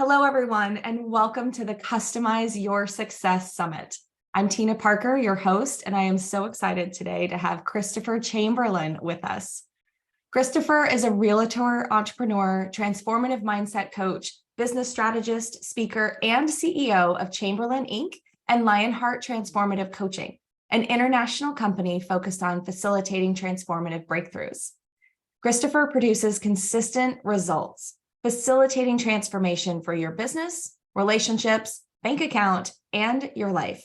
Hello, everyone, and welcome to the Customize Your Success Summit. I'm Tina Parker, your host, and I am so excited today to have Christopher Chamberlin with us. Christopher is a realtor, entrepreneur, transformative mindset coach, business strategist, speaker, and CEO of Chamberlin Inc. and LionHeart Transformative Coaching, an international company focused on facilitating transformative breakthroughs. Christopher produces consistent results, facilitating transformation for your business, relationships, bank account, and your life.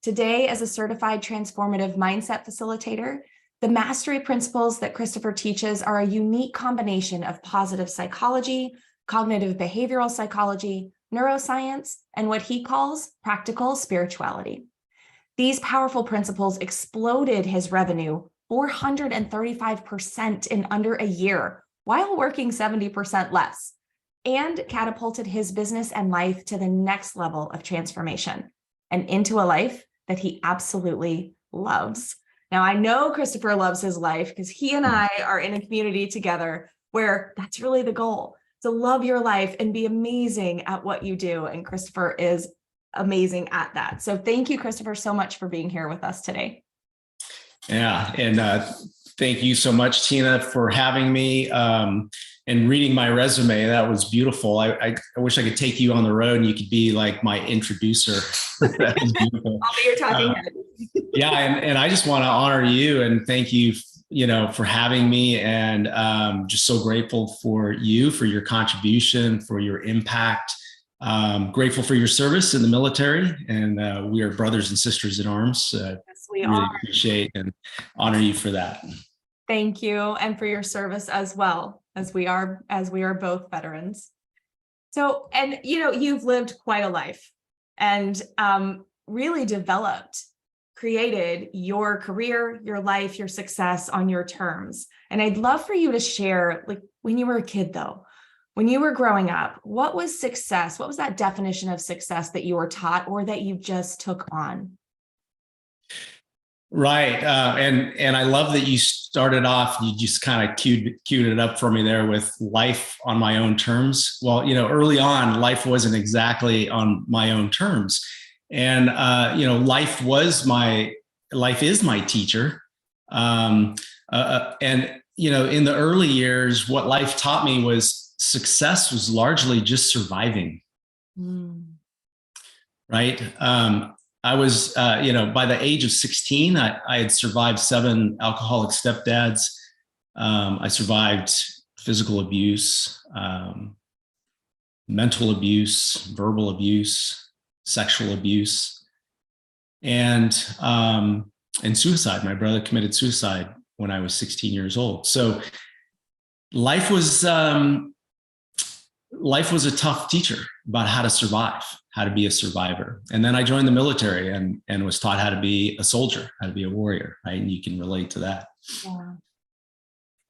Today, as a certified transformative mindset facilitator, the mastery principles that Christopher teaches are a unique combination of positive psychology, cognitive behavioral psychology, neuroscience, and what he calls practical spirituality. These powerful principles exploded his revenue 435% in under a year, while working 70% less, and catapulted his business and life to the next level of transformation and into a life that he absolutely loves. Now, I know Christopher loves his life because he and I are in a community together where that's really the goal, to love your life and be amazing at what you do. And Christopher is amazing at that. So thank you, Christopher, so much for being here with us today. Yeah. And thank you so much, Tina, for having me and reading my resume. That was beautiful. I wish I could take you on the road and you could be like my introducer. That was beautiful. I'll be your talking head. Yeah. And I just want to honor you and thank you, for having me, and just so grateful for you, for your contribution, for your impact. Grateful for your service in the military, and we are brothers and sisters in arms. Yes, we really are. Appreciate and honor you for that. Thank you, and for your service as well, as we are both veterans. So, and you've lived quite a life, and really developed, created your career, your life, your success on your terms. And I'd love for you to share, like when you were a kid, though. When you were growing up, what was success? What was that definition of success that you were taught or that you just took on? Right. And I love that you started off, you just kind of queued it up for me there with life on my own terms. Well, early on, life wasn't exactly on my own terms. And, life is my teacher. And, in the early years, what life taught me was success was largely just surviving. Right. I was, by the age of 16, I had survived 7 alcoholic stepdads. I survived physical abuse, mental abuse, verbal abuse, sexual abuse, and suicide. My brother committed suicide when I was 16 years old. So life was a tough teacher about how to survive, how to be a survivor. And then I joined the military and was taught how to be a soldier, how to be a warrior, right? And you can relate to that.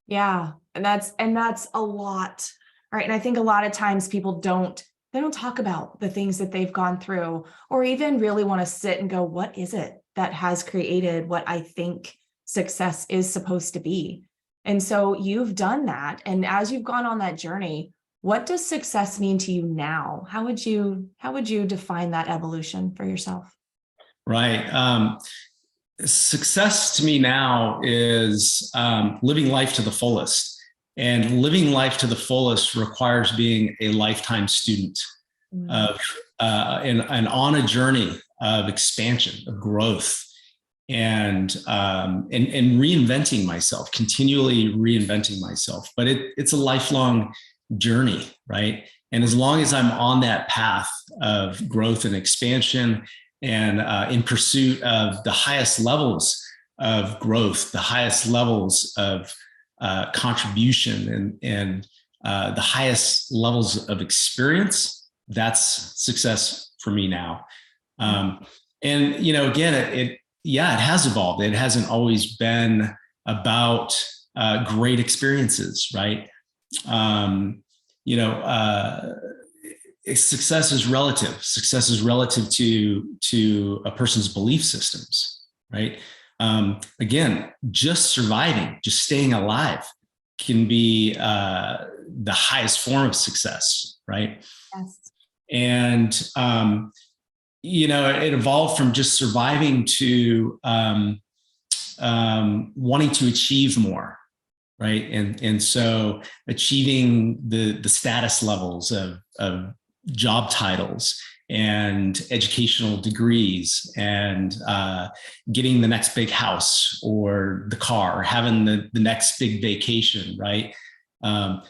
Yeah. And that's a lot, right? And I think a lot of times people don't talk about the things that they've gone through, or even really want to sit and go, what is it that has created what I think success is supposed to be? And so you've done that. And as you've gone on that journey, what does success mean to you now? How would you define that evolution for yourself? Right. Success to me now is living life to the fullest. And living life to the fullest requires being a lifetime student of and on a journey of expansion, of growth, and reinventing myself, continually reinventing myself. But it's a lifelong journey, right? And as long as I'm on that path of growth and expansion and in pursuit of the highest levels of growth, the highest levels of contribution and the highest levels of experience, that's success for me now. And, again, it has evolved. It hasn't always been about great experiences, right? Success is relative. Success is relative to a person's belief systems, right? Again, just surviving, just staying alive can be the highest form of success, right? Yes. And, it evolved from just surviving to wanting to achieve more, right? And so achieving the status levels of job titles and educational degrees, and getting the next big house or the car, or having the next big vacation, right?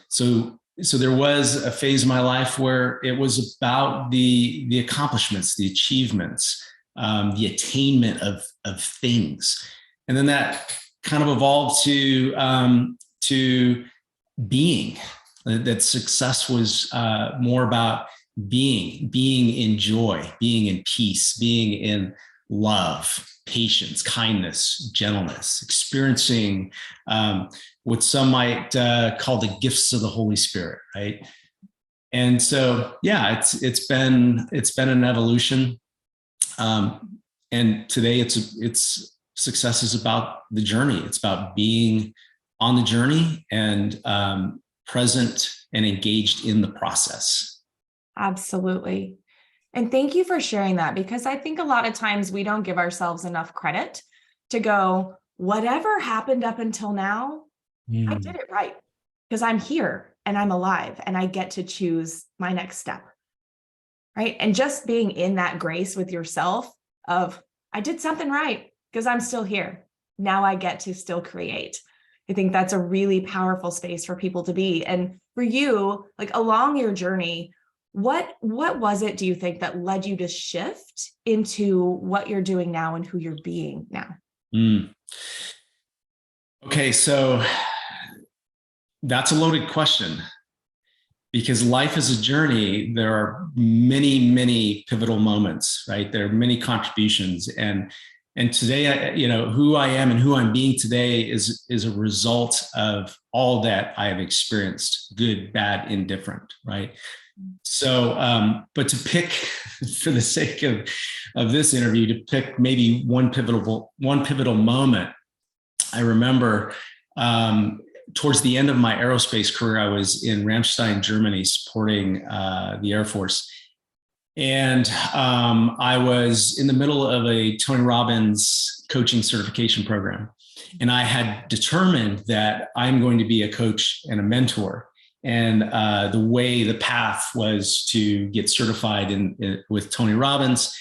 So there was a phase of my life where it was about the accomplishments, the achievements, the attainment of things. And then that kind of evolved to being. That success was more about being in joy, being in peace, being in love, patience, kindness, gentleness, experiencing what some might call the gifts of the Holy Spirit, right? And so, yeah, it's been an evolution, and today it's success is about the journey. It's about being on the journey and present and engaged in the process. Absolutely. And thank you for sharing that, because I think a lot of times we don't give ourselves enough credit to go, whatever happened up until now, I did it right, because I'm here and I'm alive and I get to choose my next step. Right. And just being in that grace with yourself of, I did something right because I'm still here. Now I get to still create. I think that's a really powerful space for people to be. And for you, like along your journey, what was it, do you think, that led you to shift into what you're doing now and who you're being now? Okay, so that's a loaded question, because life is a journey. There are many, many pivotal moments, right? There are many contributions, and today, who I am and who I'm being today is a result of all that I have experienced, good, bad, indifferent, right? So, but to pick, for the sake of this interview, to pick maybe one pivotal moment, I remember towards the end of my aerospace career, I was in Ramstein, Germany, supporting the Air Force. And I was in the middle of a Tony Robbins coaching certification program. And I had determined that I'm going to be a coach and a mentor. And the path was to get certified with Tony Robbins.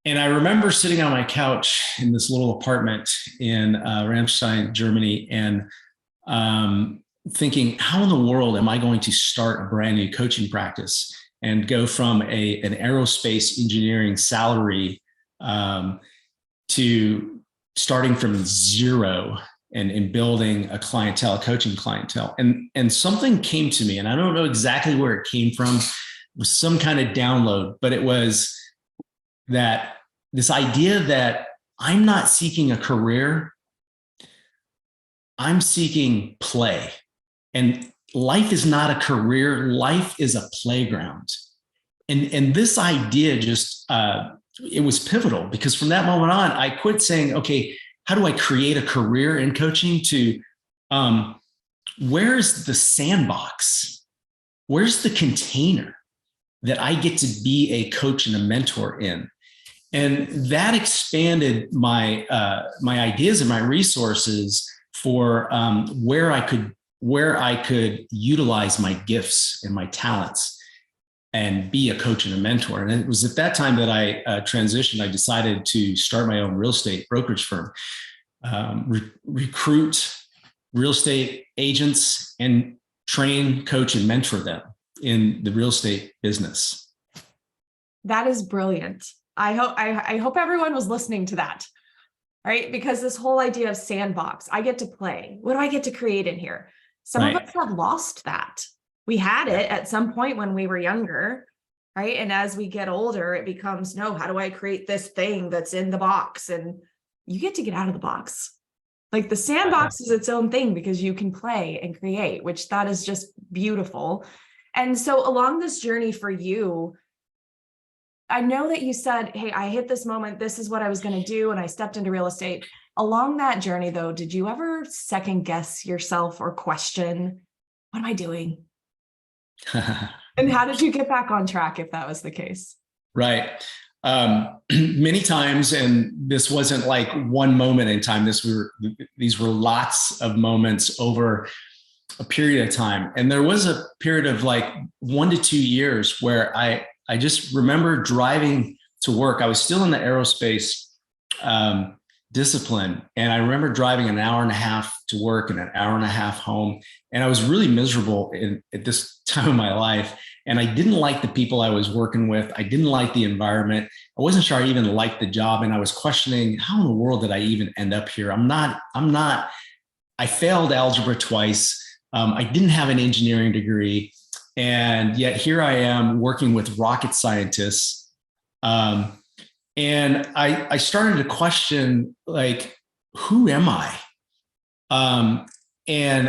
And I remember sitting on my couch in this little apartment in Ramstein, Germany, and thinking, how in the world am I going to start a brand new coaching practice and go from an aerospace engineering salary to starting from zero and building a coaching clientele. And something came to me, and I don't know exactly where it came from. It was some kind of download, but it was that this idea that I'm not seeking a career, I'm seeking play. And life is not a career, life is a playground. And this idea just, it was pivotal, because from that moment on, I quit saying, okay, how do I create a career in coaching, to where's the sandbox? Where's the container that I get to be a coach and a mentor in? And that expanded my ideas and my resources for where I could utilize my gifts and my talents and be a coach and a mentor. And it was at that time that I transitioned. I decided to start my own real estate brokerage firm, recruit real estate agents, and train, coach, and mentor them in the real estate business. That is brilliant. I hope everyone was listening to that, right? Because this whole idea of sandbox, I get to play. What do I get to create in here? Some of us have lost that. We had it at some point when we were younger, right? And as we get older, it becomes, no, how do I create this thing that's in the box? And you get to get out of the box. Like the sandbox is its own thing, because you can play and create, which that is just beautiful. And so along this journey for you, I know that you said, hey, I hit this moment, this is what I was going to do, and I stepped into real estate. Along that journey, though, did you ever second guess yourself or question, what am I doing? And how did you get back on track if that was the case? Right. Many times, and this wasn't like one moment in time. These were lots of moments over a period of time. And there was a period of like 1 to 2 years where I just remember driving to work. I was still in the aerospace discipline. And I remember driving an hour and a half to work and an hour and a half home. And I was really miserable at this time of my life. And I didn't like the people I was working with. I didn't like the environment. I wasn't sure I even liked the job. And I was questioning, how in the world did I even end up here? I failed algebra twice. I didn't have an engineering degree. And yet here I am working with rocket scientists. And I started to question, like, who am I? And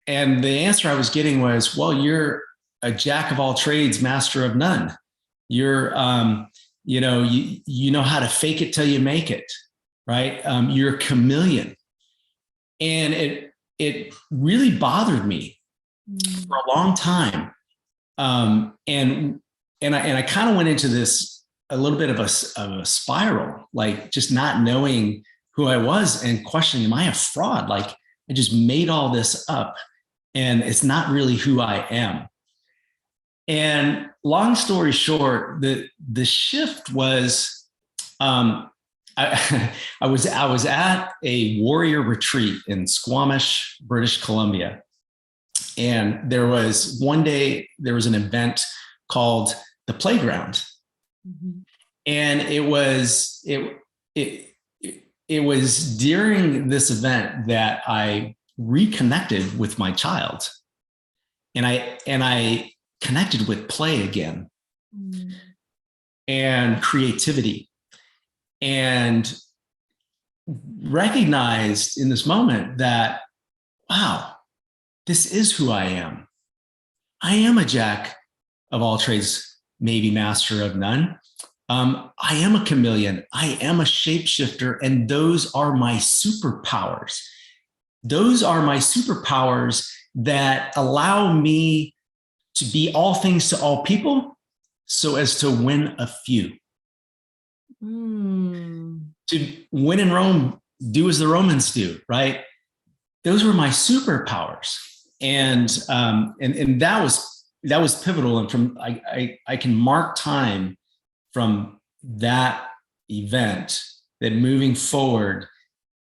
the answer I was getting was, well, you're a jack of all trades, master of none. You're, you know how to fake it till you make it, right? You're a chameleon. And it really bothered me for a long time. And I kind of went into this a little bit of a spiral, like just not knowing who I was and questioning, am I a fraud? Like I just made all this up and it's not really who I am. And long story short, the shift was, I was at a warrior retreat in Squamish, British Columbia. And there was one day, there was an event called The Playground. Mm-hmm. And it was during this event that I reconnected with my child. And I connected with play again, and creativity, and recognized in this moment that, wow, this is who I am. I am a jack of all trades, maybe master of none. I am a chameleon. I am a shapeshifter, and those are my superpowers. Those are my superpowers that allow me to be all things to all people so as to win a few. To win in Rome, do as the Romans do, right? Those were my superpowers. And that was pivotal. And from I can mark time from that event that moving forward,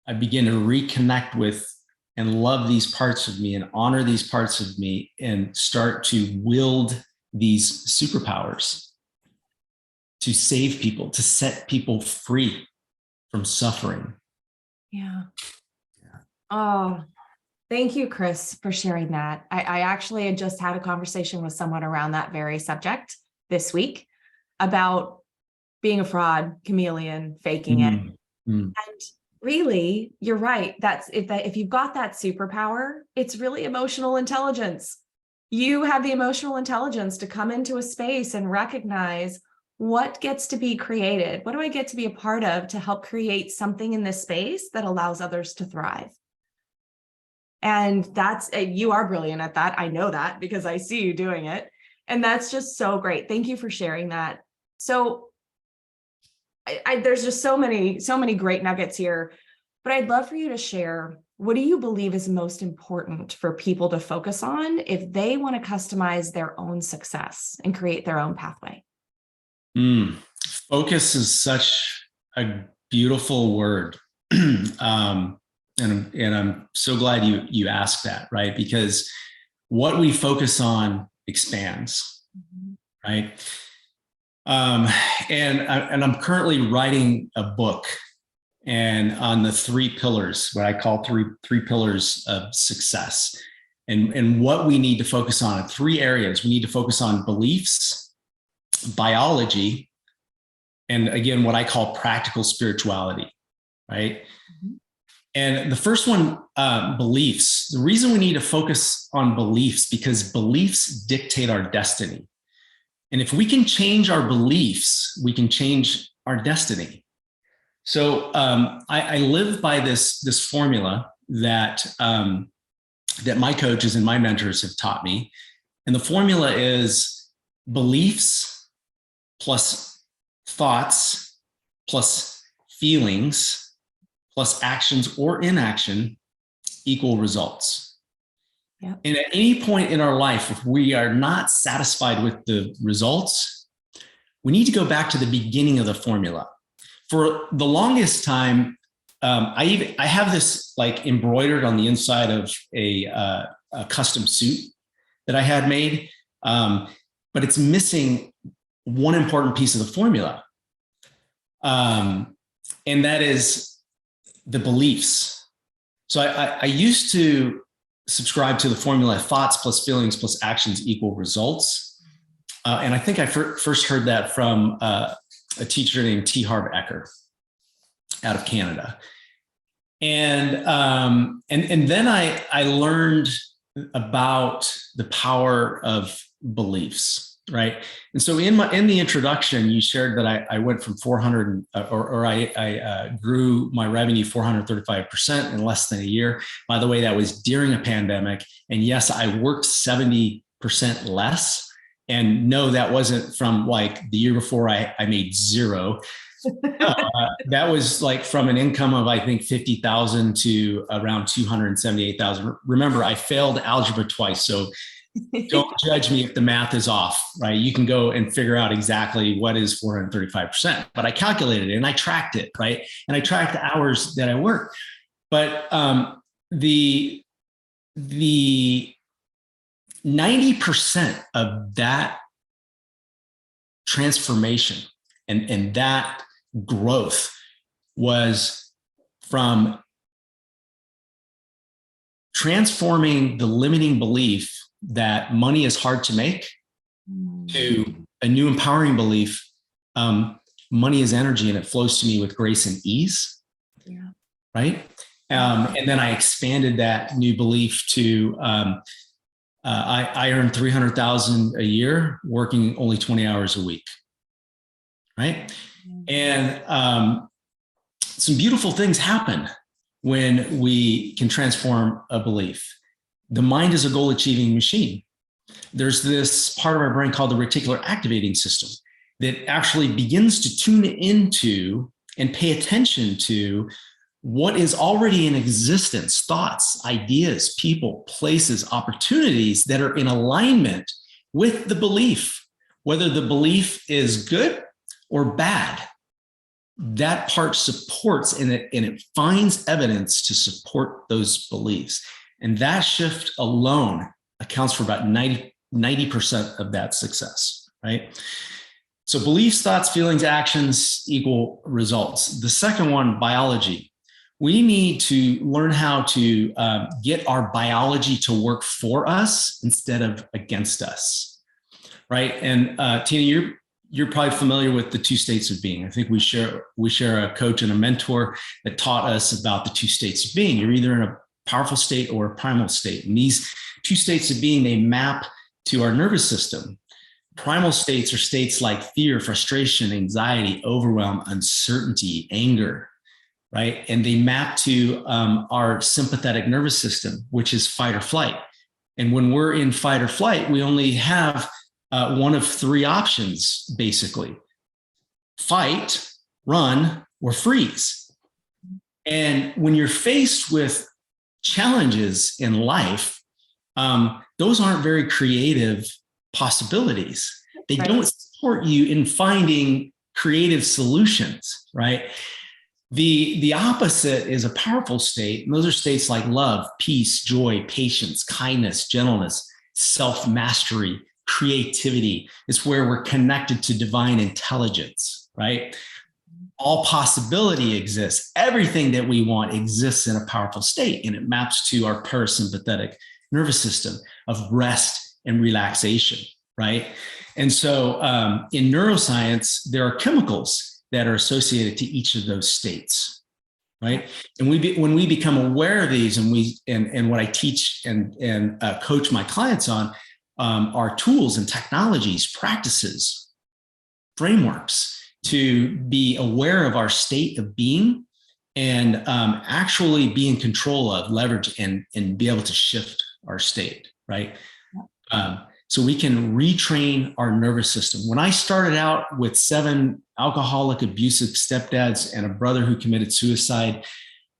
I begin to reconnect with and love these parts of me and honor these parts of me and start to wield these superpowers to save people, to set people free from suffering. Yeah. Oh, thank you, Chris, for sharing that. I actually had just had a conversation with someone around that very subject this week about being a fraud, chameleon, faking it. And really, you're right. That's if you've got that superpower, it's really emotional intelligence. You have the emotional intelligence to come into a space and recognize what gets to be created. What do I get to be a part of to help create something in this space that allows others to thrive? And you are brilliant at that. I know that because I see you doing it. And that's just so great. Thank you for sharing that. So there's just so many great nuggets here, but I'd love for you to share, what do you believe is most important for people to focus on if they want to customize their own success and create their own pathway? Focus is such a beautiful word. And I'm so glad you asked that, right? Because what we focus on expands, right? And I'm currently writing a book, and on the 3 pillars, what I call three pillars of success, and what we need to focus on in 3 areas. We need to focus on beliefs, biology, and again, what I call practical spirituality, right? And the first one, beliefs. The reason we need to focus on beliefs, because beliefs dictate our destiny. And if we can change our beliefs, we can change our destiny. So I live by this formula that my coaches and my mentors have taught me. And the formula is beliefs plus thoughts plus feelings plus actions or inaction equal results. Yep. And at any point in our life, if we are not satisfied with the results, we need to go back to the beginning of the formula. For the longest time, I have this like embroidered on the inside of a custom suit that I had made, but it's missing one important piece of the formula, and that is the beliefs. So I used to subscribe to the formula: thoughts plus feelings plus actions equal results. And I think I first heard that from a teacher named T. Harv Eker out of Canada. And then I learned about the power of beliefs, right? And so in the introduction, you shared that I went from 400 or I grew my revenue 435% in less than a year. By the way, that was during a pandemic. And yes, I worked 70% less. And no, that wasn't from like the year before I made zero. No, that was like from an income of, I think, 50,000 to around 278,000. Remember, I failed algebra twice. So don't judge me if the math is off, right? You can go and figure out exactly what is 435%, but I calculated it and I tracked it, right? And I tracked the hours that I worked. But the 90% of that transformation and that growth was from transforming the limiting belief that money is hard to make to a new empowering belief. Money is energy and it flows to me with grace and ease. Yeah. Right. And then I expanded that new belief to, I earn $300,000 a year working only 20 hours a week. Right. And some beautiful things happen when we can transform a belief. The mind is a goal achieving machine. There's this part of our brain called the reticular activating system that actually begins to tune into and pay attention to what is already in existence: thoughts, ideas, people, places, opportunities that are in alignment with the belief, whether the belief is good or bad. That part supports and it finds evidence to support those beliefs. And that shift alone accounts for about 90% of that success, right? So beliefs, thoughts, feelings, actions equal results. The second one, biology. We need to learn how to get our biology to work for us instead of against us, right? And Tina, you're probably familiar with the two states of being. I think we share a coach and a mentor that taught us about the two states of being. You're either in a powerful state or a primal state. And these two states of being, they map to our nervous system. Primal states are states like fear, frustration, anxiety, overwhelm, uncertainty, anger, right? And they map to our sympathetic nervous system, which is fight or flight. And when we're in fight or flight, we only have one of three options, basically: fight, run, or freeze. And when you're faced with challenges in life, those aren't very creative possibilities. They don't support you in finding creative solutions, right? The opposite is a powerful state. And those are states like love, peace, joy, patience, kindness, gentleness, self-mastery, creativity. It's where we're connected to divine intelligence, right? All possibility exists. Everything that we want exists in a powerful state, and it maps to our parasympathetic nervous system of rest and relaxation, right? And so in neuroscience, there are chemicals that are associated to each of those states, right? And when we become aware of these, and what I teach and coach my clients on are tools and technologies, practices, frameworks to be aware of our state of being and actually be in control of, leverage, and be able to shift our state, right? so we can retrain our nervous system. When I started out with 7 alcoholic, abusive stepdads and a brother who committed suicide,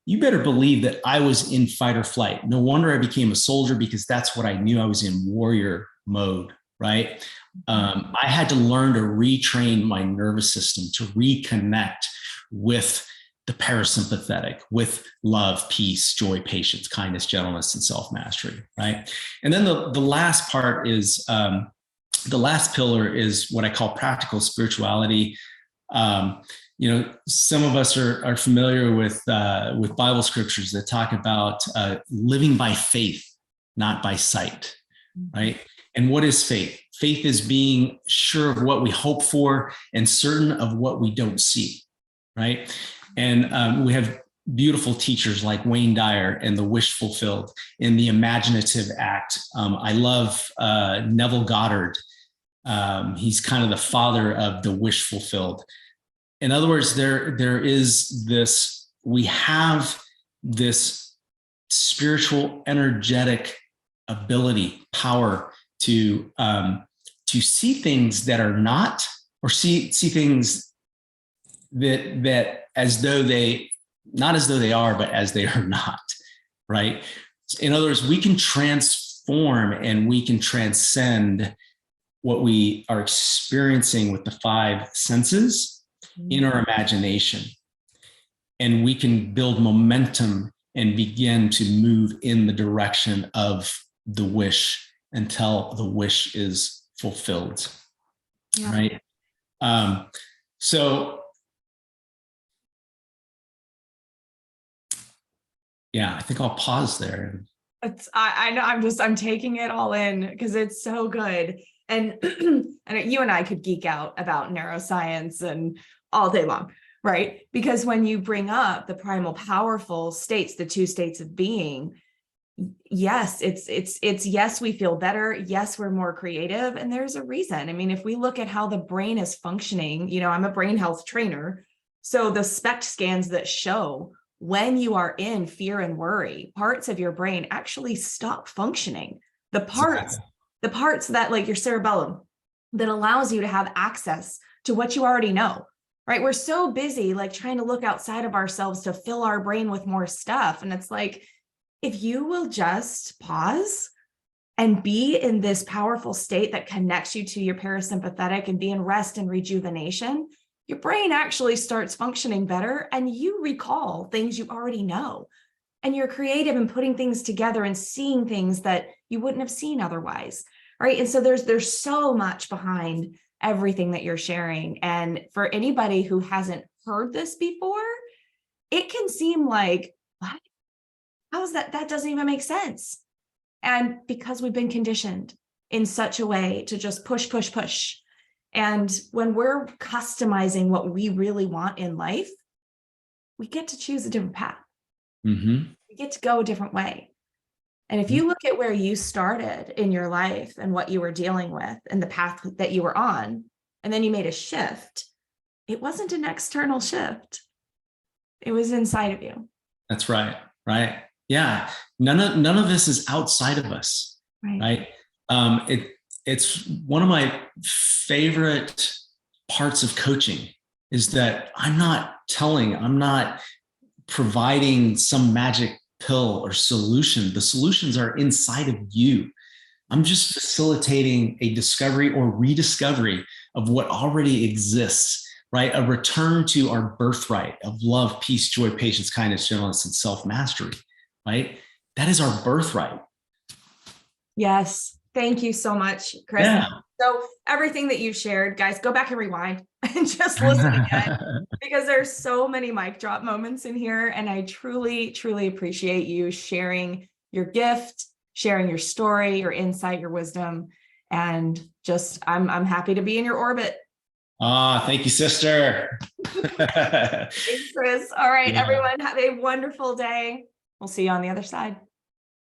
you better believe that I was in fight or flight. No wonder I became a soldier, because that's what I knew. I was in warrior mode, right? I had to learn to retrain my nervous system, to reconnect with the parasympathetic, with love, peace, joy, patience, kindness, gentleness, and self-mastery, right? And then the last part is, the last pillar is what I call practical spirituality. Some of us are familiar with Bible scriptures that talk about living by faith, not by sight, right? And what is faith? Faith is being sure of what we hope for and certain of what we don't see, right? And we have beautiful teachers like Wayne Dyer and The Wish Fulfilled in The Imaginative Act. I love Neville Goddard. He's kind of the father of The Wish Fulfilled. In other words, there is this, we have this spiritual, energetic ability, power to see things that are not, or see things that as though they, not as though they are, but as they are not, right? In other words, we can transform and we can transcend what we are experiencing with the 5 senses in our imagination. And we can build momentum and begin to move in the direction of the wish until the wish is fulfilled, right? I think I'll pause there. I know, I'm taking it all in because it's so good. And, and you and I could geek out about neuroscience and all day long, right? Because when you bring up the primal powerful states, the 2 states of being, yes, it's yes, we feel better. Yes, we're more creative. And there's a reason. I mean, if we look at how the brain is functioning, I'm a brain health trainer. So the SPECT scans that show when you are in fear and worry, parts of your brain actually stop functioning. The parts that, like your cerebellum, that allows you to have access to what you already know, right? We're so busy like trying to look outside of ourselves to fill our brain with more stuff. And it's like, if you will just pause and be in this powerful state that connects you to your parasympathetic and be in rest and rejuvenation, your brain actually starts functioning better and you recall things you already know. And you're creative in putting things together and seeing things that you wouldn't have seen otherwise, right? And so there's so much behind everything that you're sharing. And for anybody who hasn't heard this before, it can seem like, what? How is that? That doesn't even make sense. And because we've been conditioned in such a way to just push, push, push. And when we're customizing what we really want in life, we get to choose a different path. We get to go a different way. And if you look at where you started in your life and what you were dealing with and the path that you were on, and then you made a shift, it wasn't an external shift. It was inside of you. That's right. Right. Yeah. None of this is outside of us. Right. It's one of my favorite parts of coaching is that I'm not providing some magic pill or solution. The solutions are inside of you. I'm just facilitating a discovery or rediscovery of what already exists, right? A return to our birthright of love, peace, joy, patience, kindness, gentleness, and self-mastery, right? That is our birthright. Yes. Thank you so much, Chris. Yeah. So everything that you shared, guys, go back and rewind and just listen again, because there's so many mic drop moments in here. And I truly, truly appreciate you sharing your gift, sharing your story, your insight, your wisdom. And just, I'm happy to be in your orbit. Thank you, sister. Thanks, Chris. All right, everyone, have a wonderful day. We'll see you on the other side.